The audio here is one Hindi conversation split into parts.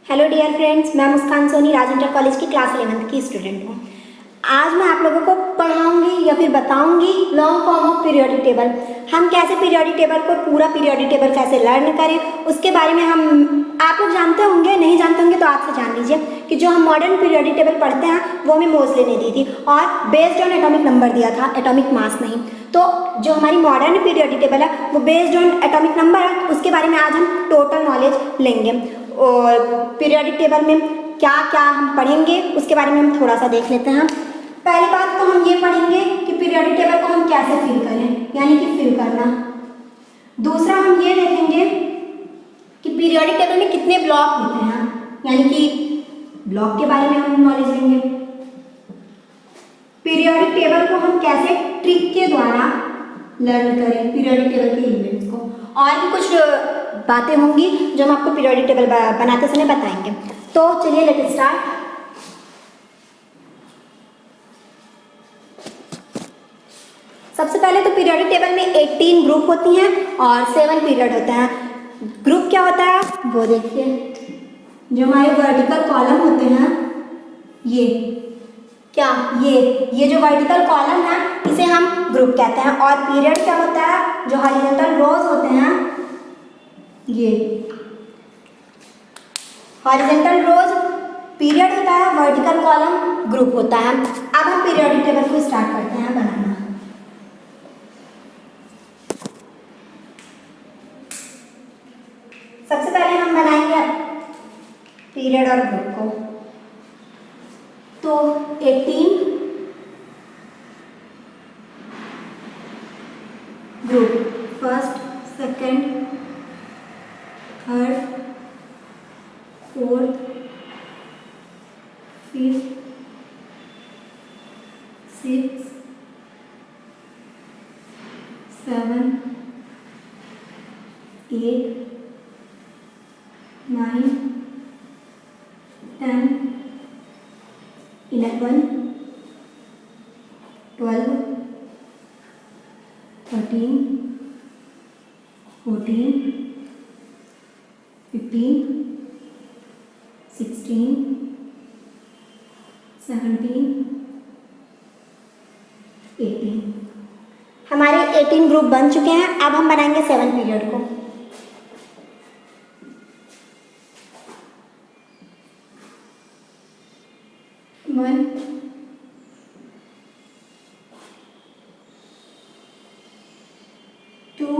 हेलो डियर फ्रेंड्स, मैं मुस्कान सोनी राज इंटर कॉलेज की क्लास 11th की स्टूडेंट हूँ। आज मैं आप लोगों को पढ़ाऊंगी या फिर बताऊंगी long form of periodic table. हम कैसे पीरियोडिक टेबल को पूरा पीरियोडिक टेबल कैसे लर्न करें उसके बारे में हम आप लोग जानते होंगे, नहीं जानते होंगे तो आपसे जान लीजिए कि जो हम मॉडर्न पीरियोडिक टेबल पढ़ते हैं वो हमें मोस्टली ने दी थी और बेस्ड ऑन एटॉमिक नंबर दिया था, एटॉमिक मास नहीं। तो जो हमारी मॉडर्न पीरियोडिक टेबल है वो बेस्ड ऑन एटॉमिक नंबर है, उसके बारे में आज हम टोटल नॉलेज लेंगे और पीरियोडिक टेबल में क्या क्या हम पढ़ेंगे उसके बारे में हम थोड़ा सा देख लेते हैं। पहली बात तो हम ये पढ़ेंगे कि पीरियोडिक टेबल को हम कैसे फिल करें, यानी कि फिल करना। दूसरा हम ये देखेंगे कि पीरियोडिक टेबल में कितने ब्लॉक होते हैं, यानी कि ब्लॉक के बारे में हम नॉलेज लेंगे। पीरियोडिक टेबल को हम कैसे ट्रिक के द्वारा लर्न करें, पीरियोडिक टेबल के एलिमेंट्स को, और भी कुछ बातें होंगी जो हम आपको पीरियोडिक टेबल बनाते समय बताएंगे। तो चलिए लेट स्टार्ट। सबसे पहले तो पीरियोडिक टेबल में 18 ग्रुप होती हैं और 7 पीरियड होते हैं। ग्रुप क्या होता है वो देखिए, जो हमारे वर्टिकल कॉलम होते हैं ये क्या ये जो वर्टिकल कॉलम है इसे हम ग्रुप कहते हैं। और पीरियड क्या होता है, जो हॉरिजॉन्टल रोज होते हैं ये हॉरिजॉन्टल रोज पीरियड होता है, वर्टिकल कॉलम ग्रुप होता है। अब हम पीरियोडिक टेबल को स्टार्ट करते हैं बनाना। सबसे पहले हम बनाएंगे पीरियड और ग्रुप को। तो 18 group, first, second, third, fourth, fifth, six, 7, 8, 9, 10, 11, 12, 13, 14, 15, 16, 17, 18। हमारे 18 ग्रुप बन चुके हैं। अब हम बनाएंगे 7 पीरियड को। One, two,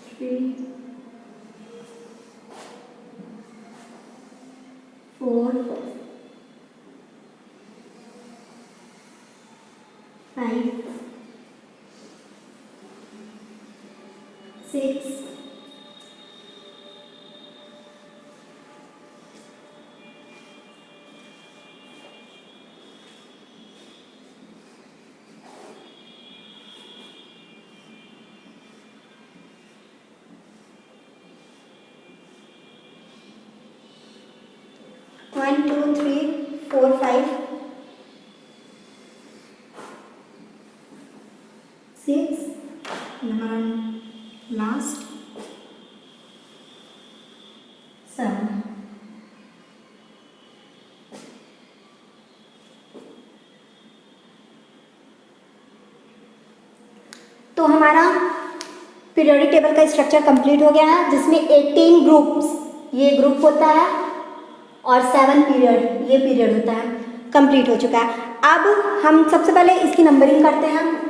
three, 4, 5, 6, 1, 2, 3, 4, 5, 6, last 7। तो हमारा पीरियोडिक टेबल का स्ट्रक्चर कंप्लीट हो गया है, जिसमें 18 ग्रुप्स, ये ग्रुप होता है, और 7 पीरियड, ये पीरियड होता है, कंप्लीट हो चुका है। अब हम सबसे पहले इसकी नंबरिंग करते हैं।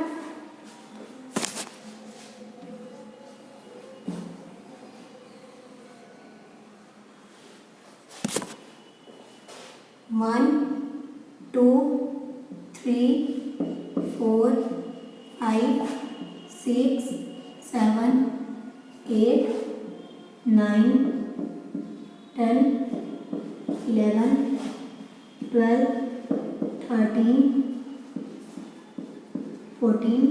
वन, 2, 3, 4, 5, 6, 7, 8, 9, 10, 11, 12, 13, 14,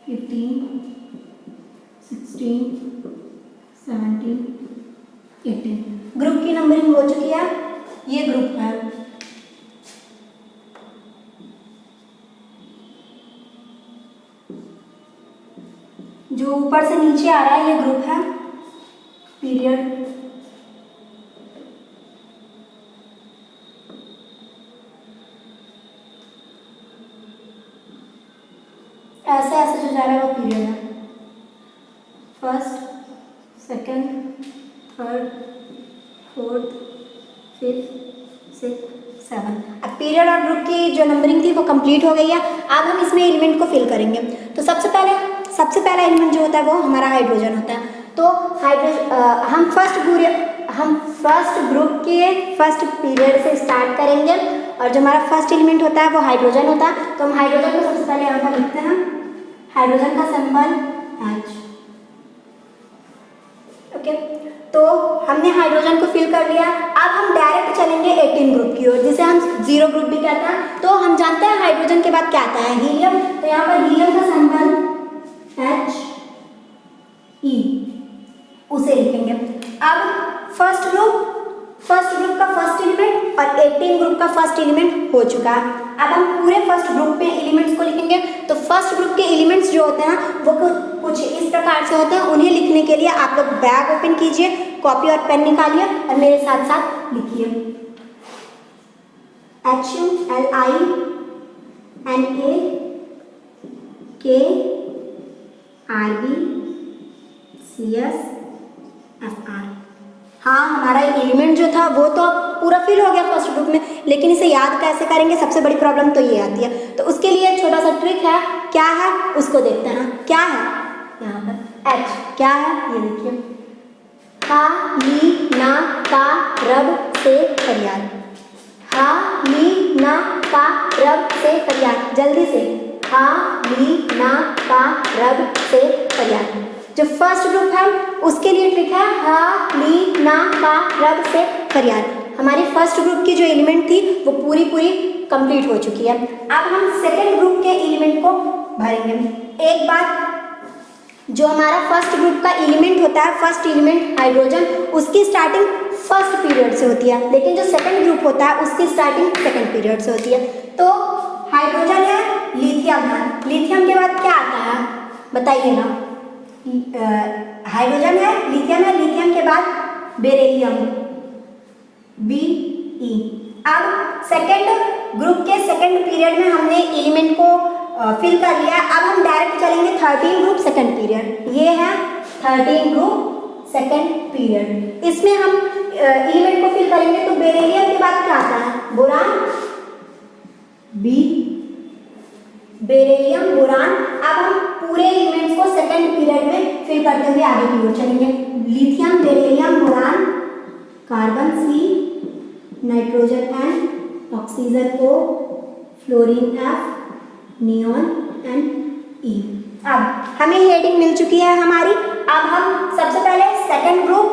15, 16, 17, 18। ग्रुप की नंबरिंग हो चुकी है, ये ग्रुप है। जो ऊपर से नीचे आ रहा है ये ग्रुप है पीरियड। ऐसे ऐसे जो जा रहा है वो पीरियड है। First, second, third, fourth, fifth, six, seven. अब पीरियड और ग्रुप की जो नंबरिंग थी वो कंप्लीट हो गई है। अब हम इसमें एलिमेंट को फिल करेंगे। तो सबसे पहला एलिमेंट जो होता है वो हमारा हाइड्रोजन होता है। तो हम फर्स्ट ग्रुप के फर्स्ट पीरियड से स्टार्ट करेंगे और जो हमारा फर्स्ट एलिमेंट होता है वो हाइड्रोजन होता है। तो हम हाइड्रोजन को सबसे पहले यहाँ पर लिखते हैं, हाइड्रोजन का सिंबल H। ओके, तो हमने हाइड्रोजन को फिल कर लिया। अब हम डायरेक्ट चलेंगे 18 ग्रुप की ओर, जिसे हम 0 ग्रुप भी कहते हैं। तो हम जानते हैं हाइड्रोजन के बाद क्या आता है, हीलियम। तो यहाँ पर हीलियम का सिंबल He, उसे लिखेंगे। अब फर्स्ट ग्रुप का फर्स्ट एलिमेंट और 18 ग्रुप का फर्स्ट एलिमेंट हो चुका है। अब हम पूरे फर्स्ट ग्रुप में एलिमेंट्स को लिखेंगे। तो फर्स्ट ग्रुप के एलिमेंट्स जो होते हैं वो कुछ इस प्रकार से होते हैं। उन्हें लिखने के लिए आप लोग बैग ओपन कीजिए, कॉपी और पेन निकालिए और मेरे साथ साथ लिखिए। HULINAKRBCSFR। हाँ, हमारा एलिमेंट जो था वो तो पूरा फिल हो गया फर्स्ट ग्रुप में, लेकिन इसे याद कैसे करेंगे, सबसे बड़ी प्रॉब्लम तो ये आती है। तो उसके लिए एक छोटा सा ट्रिक है। क्या है उसको देखते हैं। क्या है यहाँ पर H, क्या है ये देखिए, हा ली ना का रब से फरियाद, हा ली ना का रब से फरियाद, जल्दी से, हा ली ना का रब से फरियाद। जो फर्स्ट ग्रुप है उसके लिए ट्रिक है हा ली ना का रब से फरियाद। हमारी फर्स्ट ग्रुप की जो एलिमेंट थी वो पूरी कंप्लीट हो चुकी है। अब हम सेकेंड ग्रुप के एलिमेंट को भरेंगे। एक बात, जो हमारा फर्स्ट ग्रुप का एलिमेंट होता है, फर्स्ट एलिमेंट हाइड्रोजन, उसकी स्टार्टिंग फर्स्ट पीरियड से होती है, लेकिन जो सेकेंड ग्रुप होता है उसकी स्टार्टिंग सेकेंड पीरियड से होती है। तो हाइड्रोजन है, लिथियम है, लिथियम के बाद क्या आता है बताइएगा। हाइड्रोजन है, लिथियम के बाद बेरिलियम, BE। अब सेकेंड ग्रुप के सेकेंड पीरियड में हमने एलिमेंट को फिल कर लिया। अब हम डायरेक्ट चलेंगे 13 ग्रुप सेकेंड पीरियड। ये है 13 ग्रुप सेकेंड पीरियड। इसमें हम एलिमेंट को फिल करेंगे। तो बेरिलियम के बाद क्या आता है, बोरान, B, बेरिलियम, बोरान। अब हम पूरे एलिमेंट्स को सेकेंड पीरियड में फिल करते हुए आगे की ओर चलेंगे। Lithium, beryllium, boron, carbon C, nitrogen N, oxygen O, fluorine F, neon N, E। अब हमें हेडिंग मिल चुकी है हमारी। अब हम सबसे पहले second group,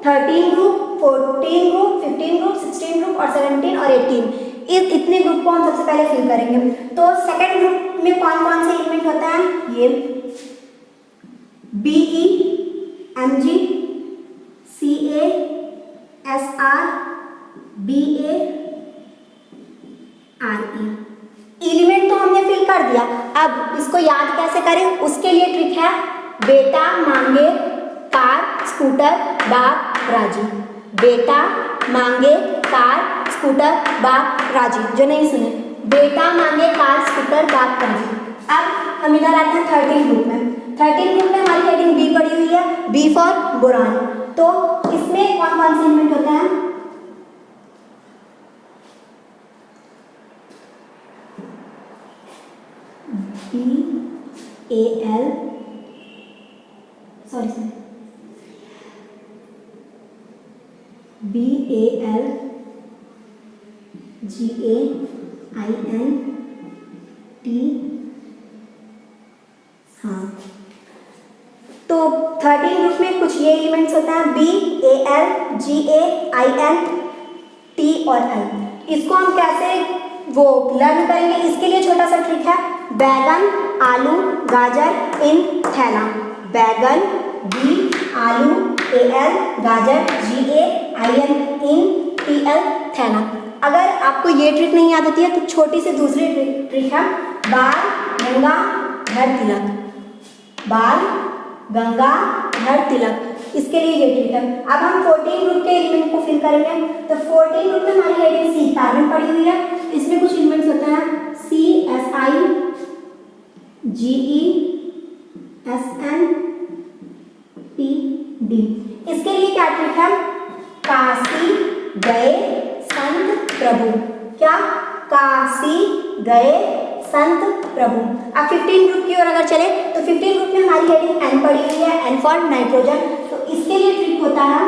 13 group, 14 group, 15 group, 16 group और 17 और 18, इस इतने ग्रुप को हम सबसे पहले फिल करेंगे। तो सेकेंड ग्रुप में कौन कौन से एलिमेंट होता है, ये BE, MG, CA, SR, BA, RE। Element तो हमने फिल कर दिया। अब इसको याद कैसे करें, उसके लिए ट्रिक है, बेटा मांगे कार स्कूटर बाप राजी, बेटा मांगे कार स्कूटर बाप राजी। जो नहीं सुने, बेटा मांगे कार स्कूटर बाप राजी। अब हम इधर आते हैं 13 ग्रुप में। 13 ग्रुप में हमारी हेडिंग B पड़ी हुई है, B फॉर बोरान। तो इसमें कौन कौन से एलिमेंट होते हैं, BAL, GAIN, T। हाँ, तो 13 ग्रुप में कुछ ये एलिमेंट्स होता है, BAL, GAIN, T और L। इसको हम कैसे वो लर्न करेंगे, इसके लिए छोटा सा ट्रिक है, बैगन, आलू, गाजर इन थैला, बैगन, B, आलू, AL, गाजर, GAIN, इन TL, थैला। अगर आपको ये ट्रिक नहीं याद होती है तो छोटी सी दूसरी ट्रिक है, बाल, गंगा, घर तिलक, बाल, गंगाधर तिलक, इसके लिए ये ट्रिक है। अब हम 14 ग्रुप के एलिमेंट को फिल करेंगे। तो 14 ग्रुप में हमारी हेडिंग सी कार्बन पड़ी हुई है, इसमें कुछ एलिमेंट्स होते हैं CSI GESNPD। इसके लिए क्या ट्रिक है? काशी गए संत प्रभु, क्या? काशी गए संत प्रभु। अब 15 ग्रुप की ओर अगर चले तो 15 ग्रुप में हमारी हेडिंग N पड़ी हुई है, N फॉर नाइट्रोजन। तो इसके लिए ट्रिक होता है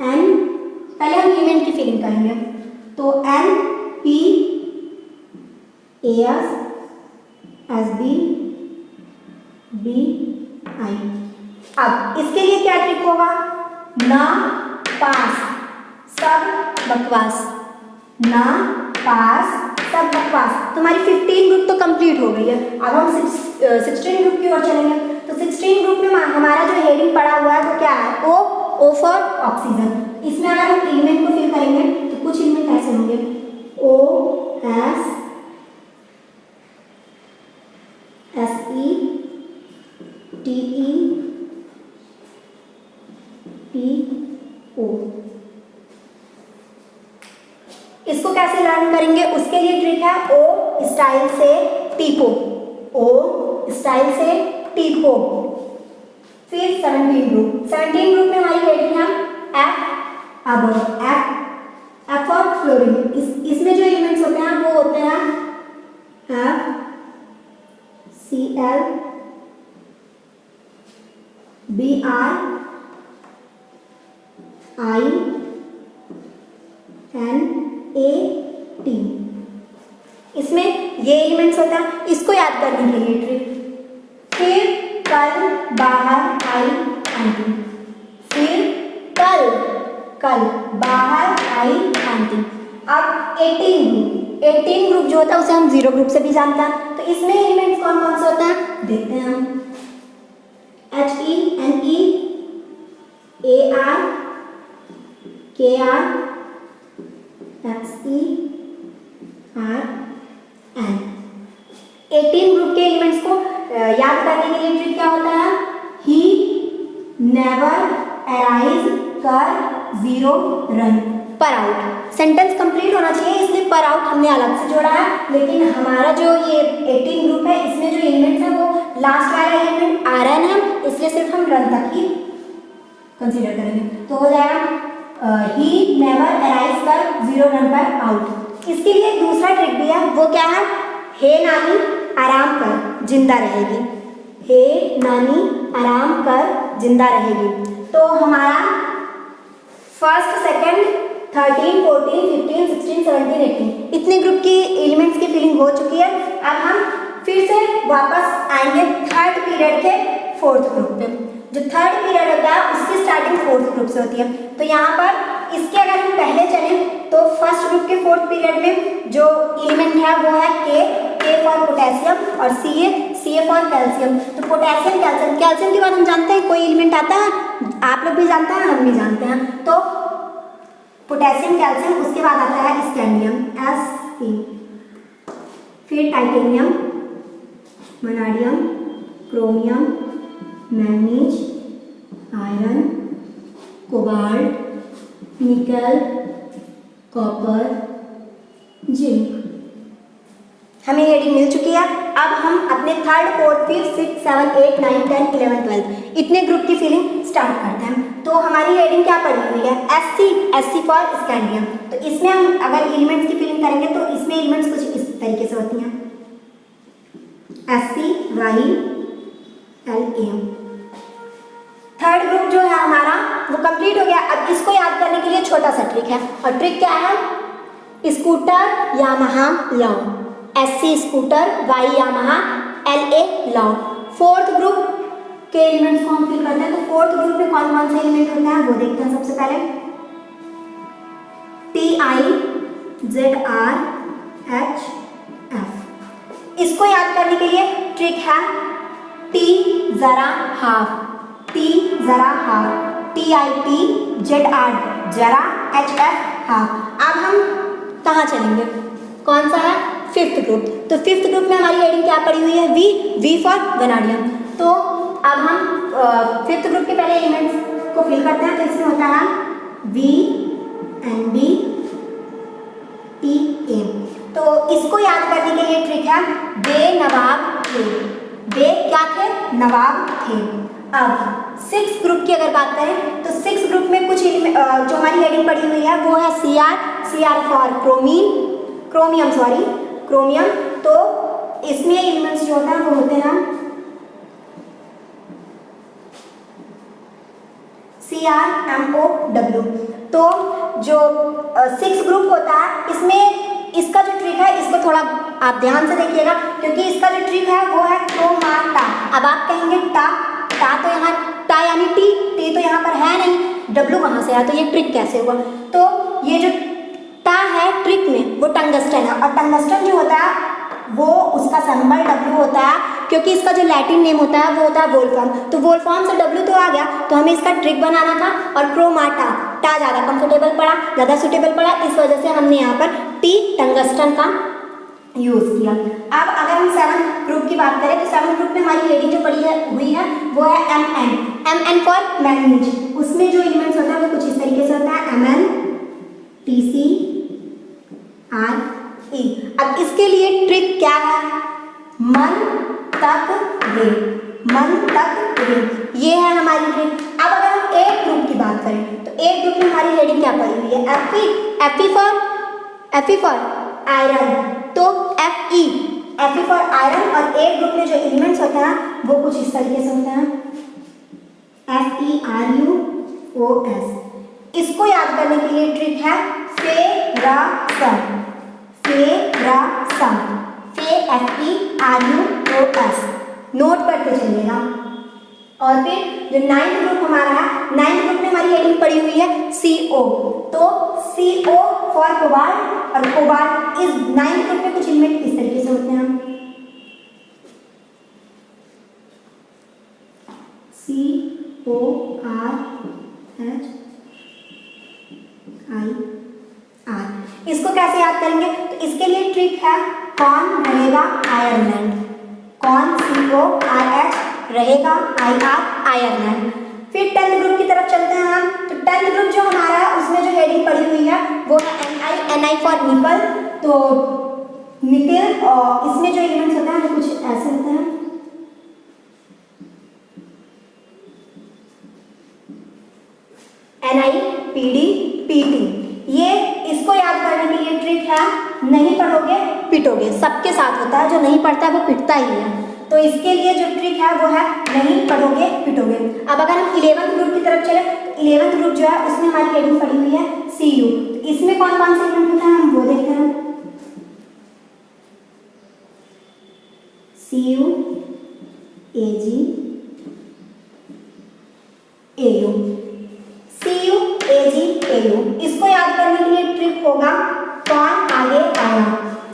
N, पहले हम एलिमेंट की फिलिंग करेंगे। तो NPASSBDI। अब इसके लिए क्या ट्रिक होगा? ना पास सब बकवास, ना पास सब बकवास। तुम्हारी 15 ग्रुप तो कंप्लीट हो गई है। अब हम 16 ग्रुप की ओर चलेंगे। तो 16 ग्रुप में हमारा जो हेडिंग पड़ा हुआ है वो क्या है? O for oxygen. इसमें अगर हम एलिमेंट को फिल करेंगे तो कुछ एलिमेंट ऐसे होंगे OSSETEPO। इसको कैसे लर्न करेंगे? उसके लिए ट्रिक है O स्टाइल से टीपो, O स्टाइल से टीपो। फिर 17 ग्रुप में हमारी हेडिंग है F फॉर फ्लोरीन। इसमें जो एलिमेंट्स होते हैं वो होते हैं FCl BrINAT। इसमें ये एलिमेंट्स होता है, इसको याद करने के लिए ट्रिक। फिर कल बाहर आई आंटी, फिर कल बाहर आई आंटी। अब 18 ग्रुप जो होता है उसे हम 0 ग्रुप से भी जानते हैं। तो इसमें एलिमेंट्स कौन कौन से होते हैं देखते हैं हम। HENEARKRXERN। 18 ग्रुप के एलिमेंट्स को याद करने के लिए ट्रिक क्या होता है? ही नेवर अराइज कर 0 रन पर आउट। सेंटेंस कंप्लीट होना चाहिए, इसलिए पर आउट हमने अलग से जोड़ा है। लेकिन हमारा जो ये 18 ग्रुप है इसमें जो एलिमेंट्स है वो लास्ट वाला एलिमेंट RN है, इसलिए सिर्फ हम रन तक ही कंसीडर करेंगे। तो हो जाएगा ही नेवर अराइज कर 0 रन पर आउट। इसके लिए दूसरा ट्रिक भी है, वो क्या है? हे नानी आराम कर जिंदा रहेगी, हे नानी आराम कर जिंदा रहेगी। तो हमारा फर्स्ट, सेकंड, 13, 14, 15, 16, 17, 18 इतने ग्रुप की एलिमेंट्स की फिलिंग हो चुकी है। अब हम फिर से वापस आएंगे थर्ड पीरियड के फोर्थ ग्रुप पे। जो थर्ड पीरियड होता है उसकी स्टार्टिंग फोर्थ ग्रुप से होती है। तो यहाँ पर इसके अगर हम पहले चलें तो फर्स्ट ग्रुप के फोर्थ पीरियड में जो एलिमेंट है वो है K फॉर पोटेशियम और Ca फॉर कैल्शियम। तो पोटेशियम कैल्शियम के बाद हम जानते हैं कोई एलिमेंट आता है, आप लोग भी जानते हैं, हम भी जानते हैं। तो पोटेशियम कैल्शियम, उसके बाद आता है स्कैंडियम Sc, फिर titanium, vanadium, chromium, manganese, iron, cobalt, निकल, कॉपर, जिंक। हमें हेडिंग मिल चुकी है। अब हम अपने थर्ड, फोर्थ, फिफ्थ, 6, 7, 8, 9, 10, 11, 12 इतने ग्रुप की फिलिंग स्टार्ट करते हैं। तो हमारी हेडिंग क्या पड़ी हुई है? SC for scandium. तो इसमें हम अगर एलिमेंट्स की फिलिंग करेंगे तो इसमें एलिमेंट्स कुछ इस तरीके से होती हैं SCYLAM। थर्ड ग्रुप जो है हमारा वो कंप्लीट हो गया। अब इसको याद करने के लिए छोटा सा ट्रिक है, और ट्रिक क्या है? Scooter Yamaha long, SC scooter, Y Yamaha, LA long. Fourth group के एलिमेंट्स को हम फिल करते हैं। तो फोर्थ ग्रुप में कौन कौन से एलिमेंट होते हैं वो देखते हैं। सबसे पहले TIZRHF। इसको याद करने के लिए ट्रिक है T जरा हाफ, TITZR जरा, HF हाफ। अब हम कहाँ चलेंगे? कौन सा है? Fifth group. तो फिफ्थ ग्रुप में हमारी हेडिंग क्या पड़ी हुई है, वी फॉर वनाडियम। तो अब हम फिफ्थ ग्रुप के पहले एलिमेंट्स को फिल करते हैं। तो इसमें होता है V N B T A. तो इसको याद करने के लिए ट्रिक है, बे नवाब थे। बे क्या थे, नवाब थे। अब सिक्स ग्रुप की अगर बात करें तो सिक्स ग्रुप में कुछ जो हमारी हेडिंग पड़ी हुई है वो है सी आर फॉर क्रोमियम। तो इसमें एलिमेंट्स जो होता है वो होते हैं CrMOW। तो जो सिक्स ग्रुप होता है इसमें इसका जो ट्रिक है इसको थोड़ा आप ध्यान से देखिएगा, क्योंकि इसका जो ट्रिक है वो है क्रोमाटा। अब आप कहेंगे टा तो यहाँ टा यानी टी तो यहाँ पर है नहीं, डब्लू कहाँ से आया, तो ये ट्रिक कैसे हुआ। तो ये जो टा है ट्रिक में वो टंगस्टन है, और टंगस्टन जो होता है वो उसका सिंबल डब्लू होता है, क्योंकि इसका जो लैटिन नेम होता है वो होता है वोल्फ्राम। तो वोल्फ्राम से डब्लू तो आ गया, तो हमें इसका ट्रिक बनाना था, और क्रोमाटा टा ज़्यादा कंफर्टेबल पड़ा, ज़्यादा सुटेबल पड़ा, इस वजह से हमने यहाँ पर टी टंगस्टन का यूज़ किया। अब अगर हम सेवन ग्रुप की बात करें तो सेवन ग्रुप में हमारी हेडिंग जो पड़ी हुई है वो है एम फॉर मैग्नीज। उसमें जो एलिमेंट्स होता है वो कुछ इस तरीके से होता है Mn TC RE। अब इसके लिए ट्रिक क्या है, मन तक रे, ये है हमारी ट्रिक। अब अगर हम एक ग्रुप की बात करें तो एक ग्रुप में हमारी हेडिंग क्या पड़ी हुई है, Fe फॉर आयरन। तो Fe फॉर आयरन, और एक ग्रुप में जो एलिमेंट्स होते हैं वो कुछ इस तरीके से होते हैं FeRuOS। इसको याद करने के लिए ट्रिक है फेरासम, FeRuOS, नोट करते चलिएगा। और फिर जो नाइन्थ ग्रुप हमारा है, नाइन्थ ग्रुप में हमारी हेडिंग पड़ी हुई है CO। तो CO फॉर कोबाल्ट, और कोबाल्ट इस नाइन्थ ग्रुप में कुछ एलिमेंट इस तरीके से होते हैं CORHIR। इसको कैसे याद करेंगे, तो इसके लिए ट्रिक है कौन रहेगा आयरलैंड, कौन CORH रहेगा IR आयरलैंड। फिर 10th ग्रुप की तरफ चलते हैं हम। तो 10th ग्रुप जो हमारा है उसमें जो हेडिंग पड़ी हुई है वो है Ni फॉर निकल। तो निकल, और इसमें जो एलिमेंट्स होते हैं वो कुछ ऐसे होते हैं NiPdPt। ये इसको याद करने के लिए ट्रिक है, नहीं पढ़ोगे पिटोगे, सबके साथ होता है, जो नहीं पढ़ता है वो पिटता ही है। तो इसके लिए जो ट्रिक है वो है नहीं पढ़ोगे पिटोगे। अब अगर हम 11th ग्रुप की तरफ चले, 11th ग्रुप जो है उसमें हमारी हेडिंग पड़ी हुई है CU। इसमें कौन कौन से एलिमेंट होते हैं हम वो देखते हैं। CU AG AU, CU AG AU। इसको याद करने के लिए ट्रिक होगा कौन आगे आया,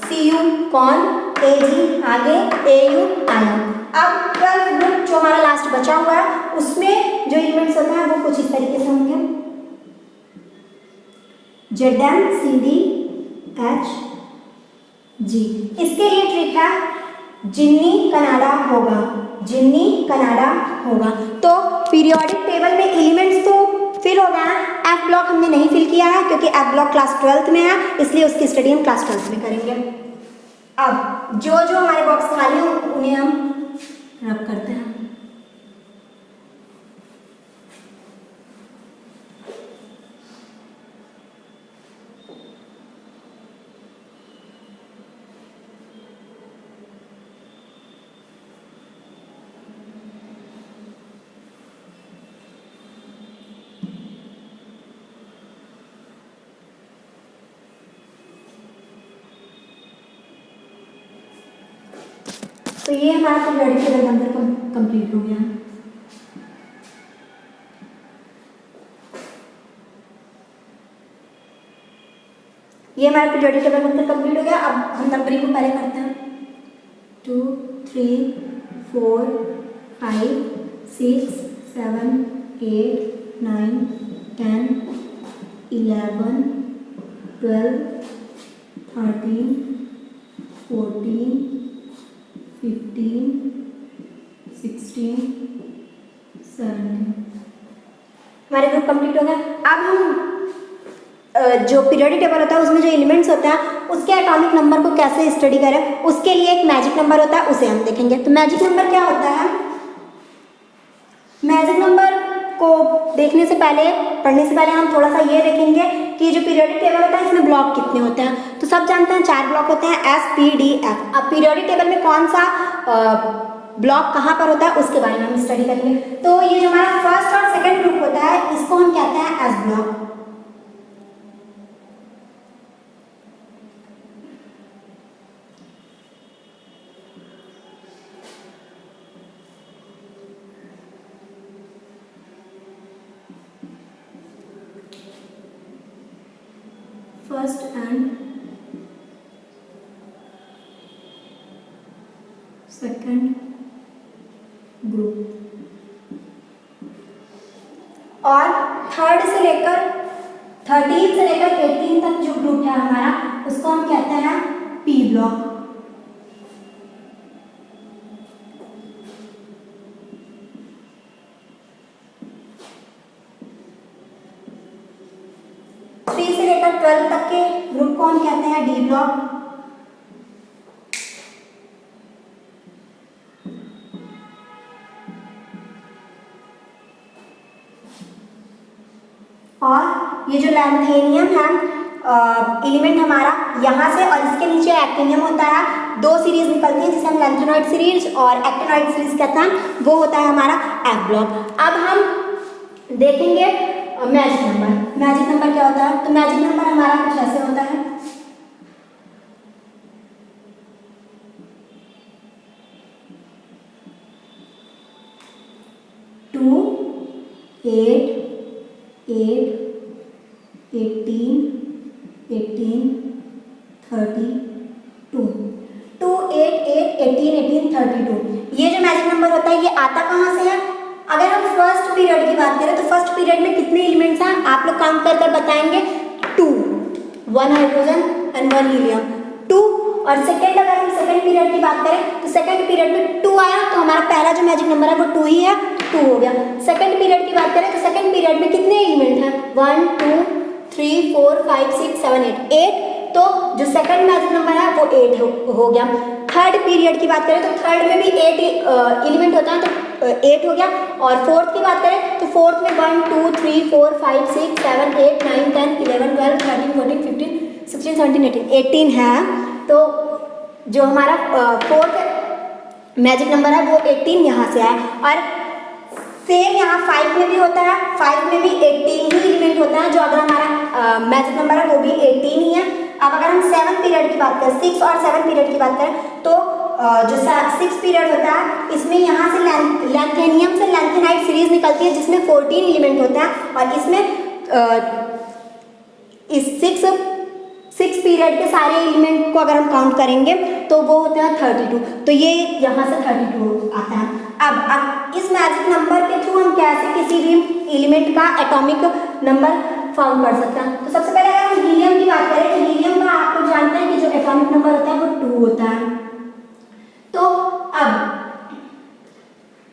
CU कौन, AG आगे, AU आया। अब 12th ग्रुप जो हमारा लास्ट बचा हुआ है उसमें जो एलिमेंट्स होते हैं वो कुछ इस तरीके से होंगे ZMCDHG। इसके लिए ट्रिक है जिन्नी कनाडा होगा। तो पीरियोडिक टेबल में एलिमेंट्स तो फिल हो गया है, F ब्लॉक हमने नहीं फिल किया है क्योंकि F ब्लॉक क्लास 12th में है, इसलिए उसकी स्टडी हम क्लास 12th में करेंगे। अब जो हमारे बॉक्स खाली हो उन्हें हम रब करते हैं। तो ये हमारा पीरियोडिक टेबल नंबर कंप्लीट हो गया। ये हमारा पीरियोडिक टेबल नंबर कंप्लीट हो गया। अब हम नंबरिंग को पहले करते हैं 2 3 4 5 6 7 8 9 10 11 12 13 14, 15, 16, 17। हमारे ग्रुप कंप्लीट हो गया। अब हम जो पीरियोडिक टेबल होता है उसमें जो एलिमेंट्स होते हैं उसके एटॉमिक नंबर को कैसे स्टडी करें, उसके लिए एक मैजिक नंबर होता है, उसे हम देखेंगे। तो मैजिक नंबर क्या होता है? मैजिक नंबर को देखने से पहले, पढ़ने से पहले हम थोड़ा सा ये देखेंगे कि जो पीरियोडिक टेबल होता है इसमें ब्लॉक कितने होते हैं। तो सब जानते हैं 4 ब्लॉक होते हैं, एस, पी, डी, एफ। अब पीरियोडिक टेबल में कौन सा ब्लॉक कहाँ पर होता है उसके बारे में हम स्टडी करेंगे। तो ये जो हमारा फर्स्ट और सेकेंड ग्रुप होता है इसको हम कहते हैं S block. First and second group, और थर्ड से लेकर 13 से लेकर 18 तक जो ग्रुप है हमारा उसको हम कहते हैं पी ब्लॉक। थ्री से लेकर 12 तक के ग्रुप को हम कहते हैं डी ब्लॉक। और ये जो लैंथेनियम है एलिमेंट हमारा यहाँ से और इसके नीचे एक्टिनियम होता है, 2 सीरीज निकलती है जिसे हम लैंथेनॉइड सीरीज और एक्टिनॉइड सीरीज कहते हैं, वो होता है हमारा एफ ब्लॉक। अब हम देखेंगे मैजिक नंबर। मैजिक नंबर क्या होता है? तो मैजिक नंबर हमारा कुछ ऐसे होता है, टू, 8, 8, 18, 18, 32, 2, 8, 8, 18, 18, 32। ये जो मैजिक नंबर होता है ये आता कहाँ से है? अगर हम फर्स्ट पीरियड की बात करें तो फर्स्ट पीरियड में कितने एलिमेंट्स हैं आप लोग काउंट कर बताएंगे, 2, 1 हाइड्रोजन एंड 1 हीलियम, 2। और सेकंड, अगर हम सेकंड पीरियड की बात करें तो सेकंड पीरियड में 2 आया तो हमारा पहला जो मैजिक नंबर है वो 2 ही है, 2 हो गया। सेकंड पीरियड की बात करें तो सेकंड पीरियड में कितने एलिमेंट हैं? 1, 2, 3, 4, 5, 6, 7, 8, तो जो सेकंड मैजिक नंबर है वो 8 हो गया। थर्ड पीरियड की बात करें तो थर्ड में भी 8 एलिमेंट होता है तो 8 हो गया। और फोर्थ की बात करें तो फोर्थ में 1, 2, 3, 4, 5, 6, 7, 8, 9, 10, 11, 12, 13, 14, 15, 16, 17, 18 है। तो जो हमारा फोर्थ मैजिक नंबर है वो 18 यहाँ से है। और सेम यहाँ 5 में भी होता है, 5 में भी 18 ही एलिमेंट होता है, जो अगर हमारा मैजिक नंबर है वो भी 18 ही है। अब अगर हम 7 पीरियड की बात करें, 6 और 7 पीरियड की बात करें तो जो 6 पीरियड होता है इसमें यहाँ से लैंथेनियम से लैंथेनाइड सीरीज निकलती है जिसमें 14 एलिमेंट होते हैं। और इसमें इस 6 पीरियड के सारे एलिमेंट को अगर हम काउंट करेंगे तो वो होते हैं 32। तो ये यहाँ से 32 आता है। अब इस मैजिक नंबर के थ्रू हम कैसे किसी भी एलिमेंट का एटॉमिक नंबर फाउंड कर सकते हैं। तो सबसे पहले अगर हम हीलियम की बात करें तो हीलियम का आप लोग जानते हैं कि जो एटॉमिक नंबर होता है वो 2 होता है। तो अब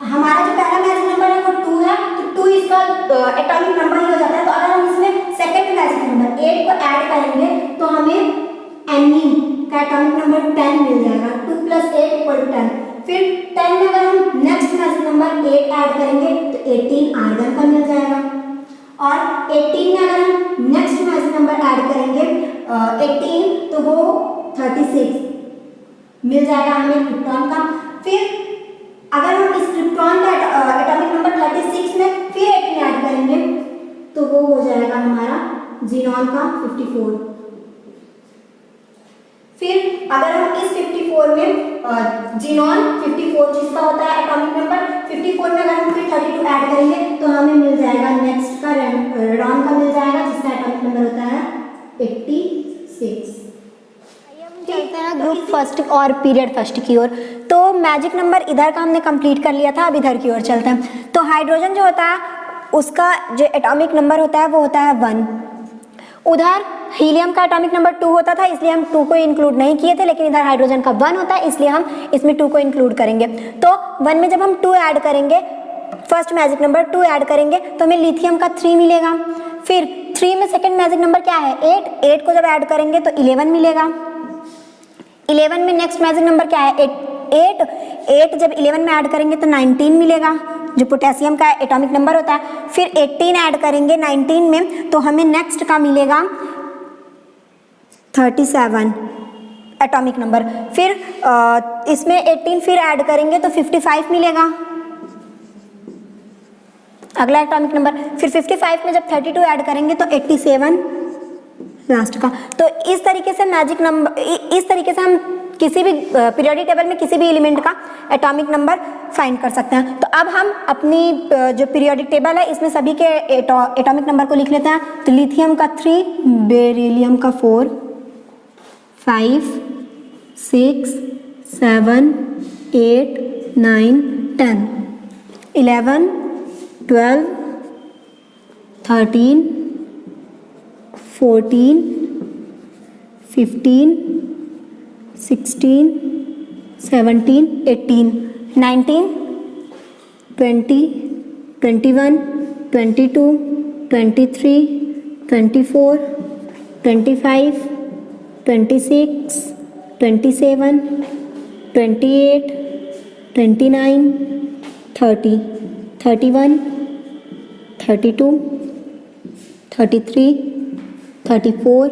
हमारा जो पहला मैजिक नंबर है वो 2 है, तो 2 इसका एटॉमिक नंबर ही हो जाता है। तो अगर हम इसमें सेकंड मैजिक नंबर 8 को ऐड करेंगे तो हमें एनी का एटॉमिक नंबर 10 मिल जाएगा। 2 + 8 = 10। फिर 10 में अगर हम नेक्स्ट मैजिक नंबर 8 ऐड करेंगे तो 18 आर्गन का मिल जाएगा। और 18 में अगर हम नेक्स्ट मैजिक नंबर ऐड करेंगे 18 तो वो 36 मिल जाएगा हमें क्रिप्टॉन का। फिर अगर हम इस क्रिप्टॉन का एटॉमिक नंबर 36 में फिर 18 ऐड करेंगे तो वो हो जाएगा हमारा जीनॉन का 54। फिर अगर हम इस 54 में जीनॉन 54 जिसका होता है एटॉमिक नंबर 54 में अगर हम फिर 32 ऐड करेंगे तो हमें मिल जाएगा नेक्स्ट का रेडॉन का मिल जाएगा जिसका एटॉमिक नंबर होता है 86। चलते हैं ग्रुप फर्स्ट और पीरियड फर्स्ट की ओर। तो मैजिक नंबर इधर का हमने कंप्लीट कर लिया था, अब इधर की ओर चलते हैं। तो हाइड्रोजन जो होता है उसका जो एटॉमिक नंबर होता है वो होता है 1। उधर हीलियम का एटॉमिक नंबर 2 होता था, इसलिए हम 2 को इंक्लूड नहीं किए थे, लेकिन इधर हाइड्रोजन का 1 होता है, इसलिए हम इसमें 2 को इंक्लूड करेंगे। तो 1 में जब हम 2 ऐड करेंगे, फर्स्ट मैजिक नंबर 2 ऐड करेंगे तो हमें लिथियम का 3 मिलेगा। फिर 3 में सेकंड मैजिक नंबर क्या है 8 को जब ऐड करेंगे तो 11 मिलेगा। 11 में नेक्स्ट मैजिक नंबर क्या है 8 जब 11 में ऐड करेंगे तो 19 मिलेगा, जो पोटेशियम का एटॉमिक नंबर होता है। फिर 18 ऐड करेंगे 19 में तो हमें नेक्स्ट का मिलेगा 37 एटॉमिक नंबर। फिर इसमें 18 फिर ऐड करेंगे तो 55 मिलेगा, अगला एटॉमिक नंबर। फिर 55 में जब 32 ऐड करेंगे तो 87 लास्ट का। तो इस तरीके से मैजिक नंबर, इस तरीके से हम किसी भी पीरियोडिक टेबल में किसी भी एलिमेंट का एटॉमिक नंबर फाइंड कर सकते हैं। तो अब हम अपनी जो पीरियोडिक टेबल है इसमें सभी के एटॉमिक नंबर को लिख लेते हैं। तो लिथियम का 3, बेरिलियम का 4, 5, 6, 7, 8, 9, 10, 11, 12, 13, 14, 15, 16, 17, 18, 19, 20, 21, 22, 23, 24, 25, 26, 27, 28, 29, 30, 31, 32, 33, 34,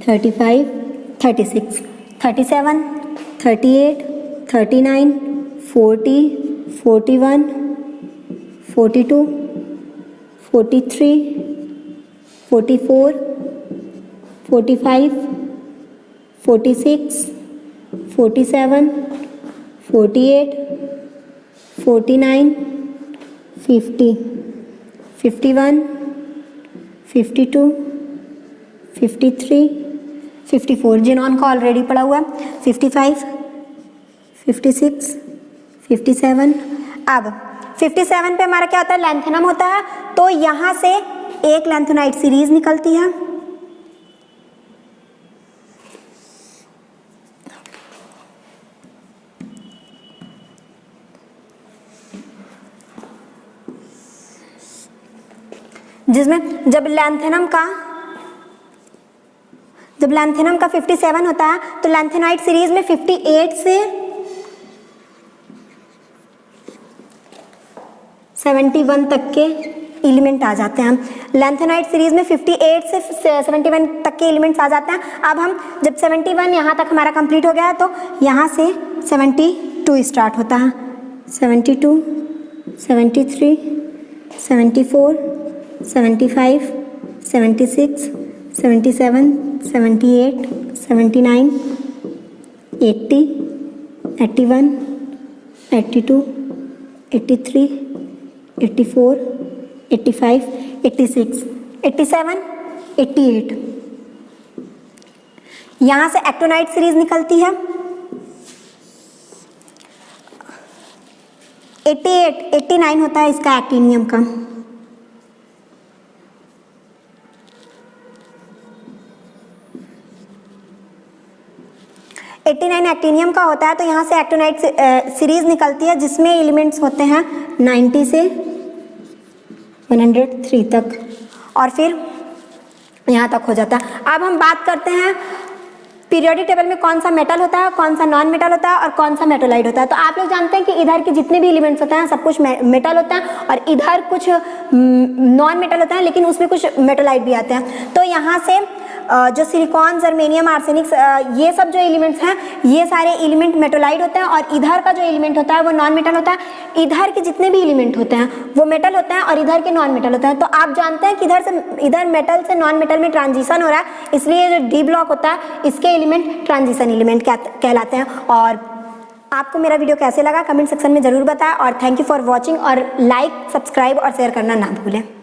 35, 36, 37, 38, 39, 40, 41, 42, 43, 44, 45, 46, 47, 48, 49, 50, 51, 52, 53, 54, जिनॉन का ऑलरेडी पड़ा हुआ है, 55, 56, 57। अब 57 पे हमारा क्या होता है लैंथेनम होता है, तो यहाँ से एक लैंथेनाइट सीरीज निकलती है। जिसमें जब लैंथेनम का 57 होता है तो लैंथेनाइट सीरीज में 58 से 71 तक के एलिमेंट आ जाते हैं। लैंथेनाइट सीरीज में 58 से 71 तक के एलिमेंट्स आ जाते हैं। अब हम जब 71 यहाँ तक हमारा कंप्लीट हो गया है तो यहाँ से 72 स्टार्ट होता है। 72, 73, 74, 75, 76, 77, 78, 79, 80, 81, 82, 83, 84, 85, 86, 87, 88। यहाँ से एक्टिनाइट सीरीज निकलती है। 88, 89 होता है इसका एक्टिनियम का। एक्टिनियम का होता है तो यहाँ से एक्टिनाइट सीरीज निकलती है जिसमें एलिमेंट्स होते हैं 90 से 103 तक और फिर यहाँ तक हो जाता है। अब हम बात करते हैं पीरियोडिक टेबल में कौन सा मेटल होता है, कौन सा नॉन मेटल होता है और कौन सा मेटोलाइट होता है। तो आप लोग जानते हैं कि इधर के जितने भी एलिमेंट्स होते हैं सब कुछ मेटल होता है और इधर कुछ नॉन मेटल होता है लेकिन उसमें कुछ मेटोलाइट भी आते हैं। तो यहाँ से जो सिलिकॉन, जर्मेनियम, आर्सेनिक, ये सब जो एलिमेंट्स हैं ये सारे एलिमेंट मेटोलाइट होते हैं और इधर का जो एलिमेंट होता है वो नॉन मेटल होता है। इधर के जितने भी एलिमेंट होते हैं वो मेटल होते हैं और इधर के नॉन मेटल होते हैं। तो आप जानते हैं कि इधर मेटल से नॉन मेटल में ट्रांजिशन हो रहा है, इसलिए जो डी ब्लॉक होता है इसके एलिमेंट ट्रांजिशन एलिमेंट कहलाते हैं। और आपको मेरा वीडियो कैसे लगा कमेंट सेक्शन में ज़रूर बताएं और थैंक यू फॉर वॉचिंग और लाइक, सब्सक्राइब और शेयर करना ना भूलें।